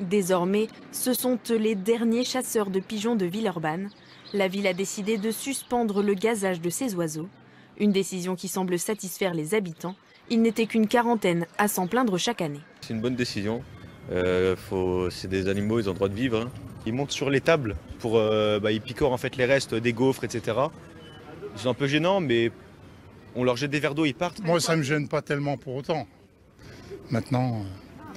Désormais, ce sont les derniers chasseurs de pigeons de Villeurbanne. La ville a décidé de suspendre le gazage de ces oiseaux. Une décision qui semble satisfaire les habitants. Il n'était qu'une quarantaine à s'en plaindre chaque année. C'est une bonne décision. C'est des animaux, ils ont le droit de vivre. Hein. Ils montent sur les tables pour ils picorent en fait les restes des gaufres, etc. C'est un peu gênant, mais on leur jette des verres d'eau, ils partent. Moi, ça me gêne pas tellement pour autant. Maintenant.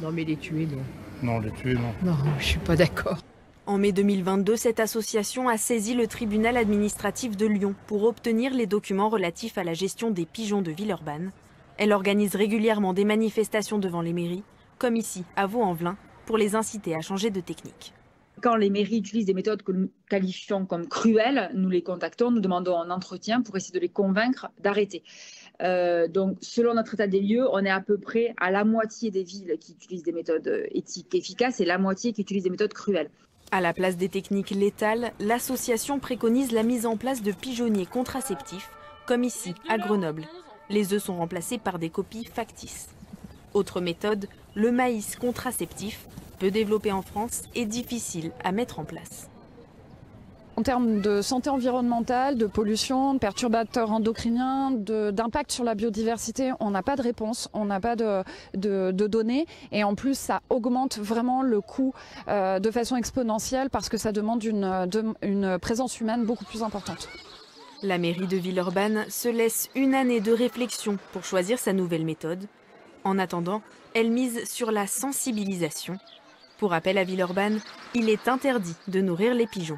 Non, mais les tuer, non. Non, les tuer, non. Non, je suis pas d'accord. En mai 2022, cette association a saisi le tribunal administratif de Lyon pour obtenir les documents relatifs à la gestion des pigeons de Villeurbanne. Elle organise régulièrement des manifestations devant les mairies, comme ici à Vaux-en-Velin, pour les inciter à changer de technique. Quand les mairies utilisent des méthodes que nous qualifions comme cruelles, nous les contactons, nous demandons un entretien pour essayer de les convaincre d'arrêter. Donc, selon notre état des lieux, on est à peu près à la moitié des villes qui utilisent des méthodes éthiques efficaces et la moitié qui utilisent des méthodes cruelles. À la place des techniques létales, l'association préconise la mise en place de pigeonniers contraceptifs, comme ici à Grenoble. Les œufs sont remplacés par des copies factices. Autre méthode, le maïs contraceptif, peu développé en France et difficile à mettre en place. En termes de santé environnementale, de pollution, de perturbateurs endocriniens, d'impact sur la biodiversité, on n'a pas de réponse, on n'a pas de données. Et en plus, ça augmente vraiment le coût de façon exponentielle parce que ça demande une présence humaine beaucoup plus importante. La mairie de Villeurbanne se laisse une année de réflexion pour choisir sa nouvelle méthode. En attendant, elle mise sur la sensibilisation. Pour rappel à Villeurbanne, il est interdit de nourrir les pigeons.